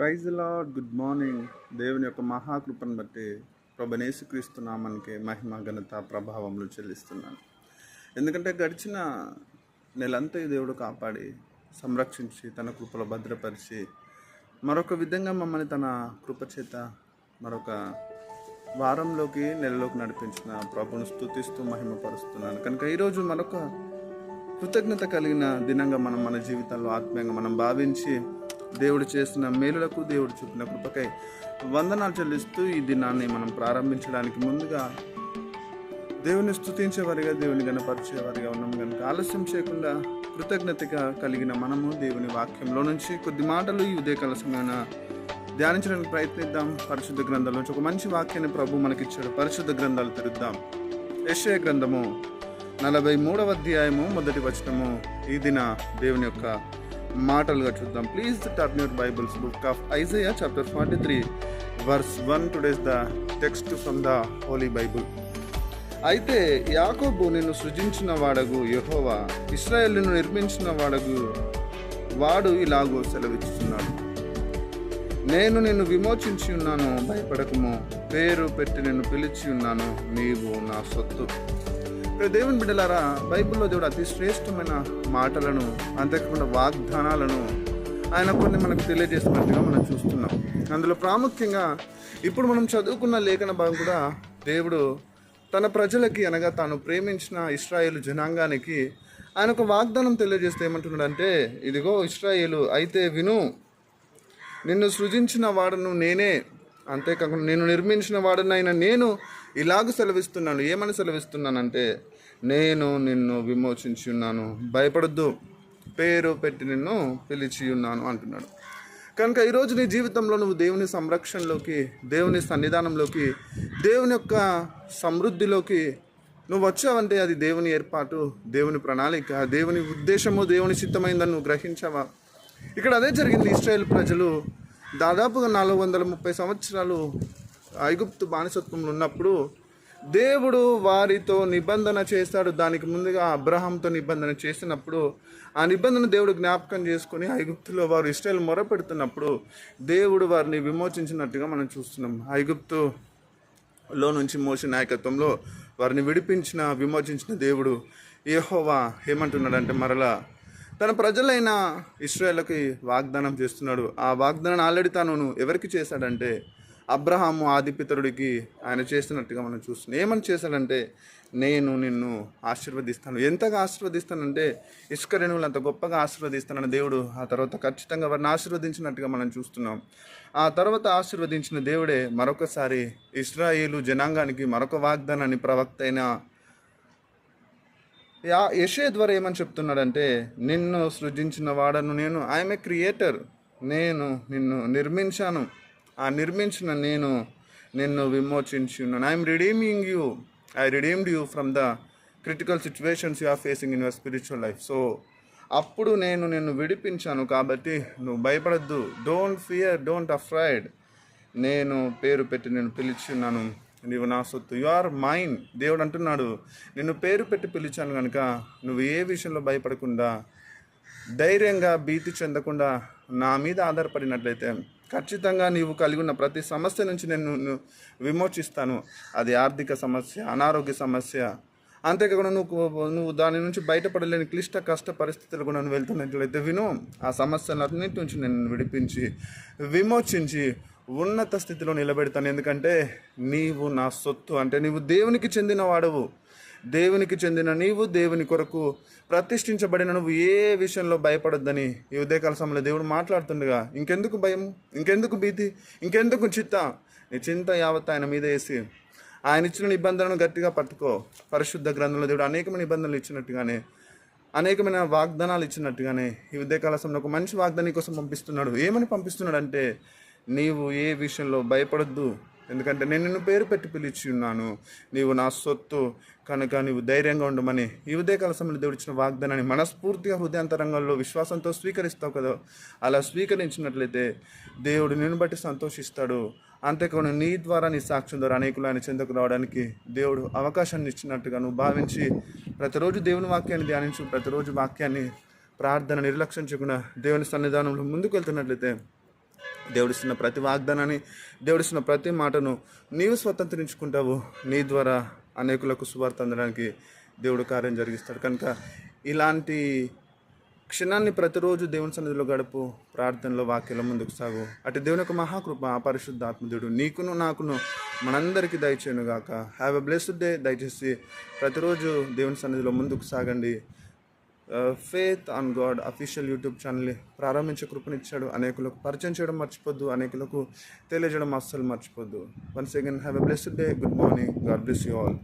Praise lord. Good morning. దేవుని యొక్క మహాకృపను బట్టి ప్రభువైన యేసుక్రీస్తు నామానికి మహిమ ఘనత ప్రభావములు చెల్లిస్తున్నాను. ఎందుకంటే గడిచిన నెలంతా ఈ దేవుడు కాపాడి సంరక్షించి తన కృపలో భద్రపరిచి మరొక విధంగా మమ్మల్ని తన కృపచేత మరొక వారంలోకి నెలలోకి నడిపించిన ప్రభువును స్తుతిస్తూ మహిమపరుస్తున్నాను. కనుక ఈరోజు మరొక కృతజ్ఞత కలిగిన దినంగా మన జీవితంలో ఆత్మీయంగా మనం భావించి దేవుడు చేసిన మేలులకు, దేవుడు చూపిన కృపకై వందనాలు చెల్లిస్తూ ఈ దినాన్ని మనం ప్రారంభించడానికి ముందుగా దేవుని స్తుతించేవారిగా, దేవుని గణపరిచేవారిగా ఉన్నాం. కనుక ఆలస్యం చేయకుండా కృతజ్ఞతగా కలిగిన మనము దేవుని వాక్యంలో నుంచి కొద్ది మాటలు ఈ ఉదయకాల సమయాన ధ్యానించడానికి ప్రయత్నిద్దాం. పరిశుద్ధ గ్రంథాల నుంచి ఒక మంచి వాక్యాన్ని ప్రభు మనకిచ్చాడు. పరిశుద్ధ గ్రంథాలు తెరుద్దాం. యెషయా గ్రంథము 43వ అధ్యాయము 1వ వచనము ఈ దిన దేవుని యొక్క మాటలుగా చూద్దాం. Please turn your Bibles book of Isaiah chapter 43 verse 1. Today's the text from the holy Bible. అయితే యాకోబు నిన్ను సృజించిన వాడగు యెహోవా, ఇశ్రాయేలును నిర్మించిన వాడు ఇలాగూ సెలవిస్తున్నాడు, నేను నిన్ను విమోచించి ఉన్నాను, భయపడకము, పేరు పెట్టి నిన్ను పిలిచి ఉన్నాను, నీవు నా సొత్తు. దేవుని బిడ్డలారా, బైబిల్లో దేవుడు అతి శ్రేష్టమైన మాటలను, అంతేకాకుండా వాగ్దానాలను ఆయన కొన్ని మనకు తెలియజేస్తున్నట్టుగా మనం చూస్తున్నాం. అందులో ప్రాముఖ్యంగా ఇప్పుడు మనం చదువుకున్న లేఖన భాగం కూడా దేవుడు తన ప్రజలకి, అనగా తాను ప్రేమించిన ఇశ్రాయేలు జనాంగానికి ఆయన ఒక వాగ్దానం తెలియజేస్తే ఏమంటున్నాడంటే, ఇదిగో ఇశ్రాయేలు, అయితే విను, నిన్ను సృజించిన వాడను నేనే, అంతేకాకుండా నేను నిర్మించిన వాడనైనా నేను ఇలాగ సెలవిస్తున్నాను. ఏమని సెలవిస్తున్నానంటే, నేను నిన్ను విమోచించి ఉన్నాను, భయపడద్దు, పేరు పెట్టి నిన్ను పిలిచి ఉన్నాను అంటున్నాడు. కనుక ఈరోజు నీ జీవితంలో నువ్వు దేవుని సంరక్షణలోకి, దేవుని సన్నిధానంలోకి, దేవుని యొక్క సమృద్ధిలోకి నువ్వు వచ్చావంటే అది దేవుని ఏర్పాటు, దేవుని ప్రణాళిక, దేవుని ఉద్దేశము, దేవుని చిత్తమైందని నువ్వు గ్రహించావా? ఇక్కడ అదే జరిగింది. ఇశ్రాయేల్ ప్రజలు దాదాపుగా 430 సంవత్సరాలు ఐగుప్తు బానిసత్వంలో ఉన్నప్పుడు దేవుడు వారితో నిబంధన చేశాడు. దానికి ముందుగా అబ్రహాంతో నిబంధన చేసినప్పుడు ఆ నిబంధన దేవుడు జ్ఞాపకం చేసుకొని ఐగుప్తులో వారు ఇశ్రాయేలు మొరపెడుతున్నప్పుడు దేవుడు వారిని విమోచించినట్టుగా మనం చూస్తున్నాం. ఐగుప్తులో నుంచి మోషే నాయకత్వంలో వారిని విమోచించిన దేవుడు యెహోవా ఏమంటున్నాడంటే, మరలా తన ప్రజలైన ఇశ్రాయేలుకి వాగ్దానం చేస్తున్నాడు. ఆ వాగ్దానాన్ని ఆల్రెడీ తాను ఎవరికి చేశాడంటే, అబ్రహాము ఆదిపితరుడికి ఆయన చేస్తున్నట్టుగా మనం చూస్తున్నాం. ఏమని చేశాడంటే, నేను నిన్ను ఆశీర్వదిస్తాను. ఎంతగా ఆశీర్వదిస్తానంటే, ఇసుక రేణువులు అంత గొప్పగా ఆశీర్వదిస్తానని దేవుడు ఆ తర్వాత ఖచ్చితంగా వారిని ఆశీర్వదించినట్టుగా మనం చూస్తున్నాం. ఆ తర్వాత ఆశీర్వదించిన దేవుడే మరొకసారి ఇశ్రాయేలు జనాంగానికి మరొక వాగ్దానాన్ని ప్రవక్త అయిన యెషయా ద్వారా ఏమని చెప్తున్నాడంటే, నిన్ను సృజించిన వాడను నేను, ఐఎమ్ ఏ క్రియేటర్, నేను నిన్ను నిర్మించాను, ఆ నిర్మించిన నేను నిన్ను విమోచించి ఉన్నాను. I'm redeeming you, I redeemed you from the critical situations you are facing in your spiritual life. So అప్పుడు నేను నిన్ను విడిపించాను, కాబట్టి నువ్వు భయపడద్దు, డోంట్ ఫియర్, డోంట్ అఫ్రైడ్, నేను పేరు పెట్టి నేను పిలిచి ఉన్నాను, నీవు నా సొత్తు, యు ఆర్ మైన్. దేవుడు అంటున్నాడు, నిన్ను పేరు పెట్టి పిలిచాను కనుక నువ్వు ఏ విషయంలో భయపడకుండా, ధైర్యంగా, భీతి చెందకుండా నా మీద ఆధారపడినట్లయితే ఖచ్చితంగా నీవు కలిగి ఉన్న ప్రతి సమస్య నుంచి నేను విమోచిస్తాను. అది ఆర్థిక సమస్య, అనారోగ్య సమస్య, అంతేకాకుండా నువ్వు దాని నుంచి బయటపడలేని క్లిష్ట కష్ట పరిస్థితులు కూడా నువ్వు వెళ్తున్నట్లయితే విను, ఆ సమస్యలన్నిటి నుంచి నేను విడిపించి విమోచించి ఉన్నత స్థితిలో నిలబెడతాను. ఎందుకంటే నీవు నా సొత్తు, అంటే నీవు దేవునికి చెందిన వాడవు. దేవునికి చెందిన నీవు, దేవుని కొరకు ప్రతిష్ఠించబడిన నువ్వు ఏ విషయంలో భయపడొద్దని ఈ ఉదయకాల సమయంలో దేవుడు మాట్లాడుతుండగా, ఇంకెందుకు భయం, ఇంకెందుకు భీతి, ఇంకెందుకు నీ చింత యావత్ ఆయన మీద వేసి ఆయన ఇచ్చిన నిబంధనను గట్టిగా పట్టుకో. పరిశుద్ధ గ్రంథంలో దేవుడు అనేకమైన నిబంధనలు ఇచ్చినట్టుగానే, అనేకమైన వాగ్దానాలు ఇచ్చినట్టుగానే ఈ ఉదయకాల సమయంలో ఒక మంచి వాగ్దానం కోసం పంపిస్తున్నాడు. ఏమని పంపిస్తున్నాడు అంటే, నీవు ఏ విషయంలో భయపడొద్దు, ఎందుకంటే నేను నిన్ను పేరు పెట్టి పిలిచి ఉన్నాను, నీవు నా సొత్తు, కనుక నీవు ధైర్యంగా ఉండమని ఈ ఉదయకాల సమయంలో దేవుడు ఇచ్చిన వాగ్దానాన్ని మనస్ఫూర్తిగా హృదయాంతరంగంలో విశ్వాసంతో స్వీకరిస్తావు కదా. అలా స్వీకరించినట్లయితే దేవుడు నిన్ను బట్టి సంతోషిస్తాడు. అంతేకాకుండా నీ ద్వారా, నీ సాక్ష్యం ద్వారా అనేకులు ఆయన చెందకు రావడానికి దేవుడు అవకాశాన్ని ఇచ్చినట్టుగా నువ్వు భావించి ప్రతిరోజు దేవుని వాక్యాన్ని ధ్యానించు. ప్రతిరోజు వాక్యాన్ని, ప్రార్థన నిర్లక్ష్యం చేయకుండా దేవుని సన్నిధానంలో ముందుకు వెళ్తున్నట్లయితే దేవుడిస్తున్న ప్రతి వాగ్దానాన్ని, దేవుడిస్తున్న ప్రతి మాటను నీవు స్వతంత్రించుకుంటావు. నీ ద్వారా అనేకులకు సువార్త అందడానికి దేవుడు కార్యం జరిగిస్తాడు. కనుక ఇలాంటి క్షణాన్ని ప్రతిరోజు దేవుని సన్నిధిలో గడుపు, ప్రార్థనలో, వాక్యంలో ముందుకు సాగు. అటు దేవుని యొక్క మహాకృప, ఆ పరిశుద్ధ ఆత్మదేవుడు నీకును నాకును మనందరికీ దయచేయను గాక. Have a blessed day. దయచేసి ప్రతిరోజు దేవుని సన్నిధిలో ముందుకు సాగండి. Faith on God official YouTube ఛానల్ని ప్రారంభించే కృపనిచ్చాడు. అనేకులకు పరిచయం చేయడం మర్చిపోద్దు, అనేకులకు తెలియజేయడం అస్సలు మర్చిపోద్దు. Once again have a blessed day. Good morning. God bless you all.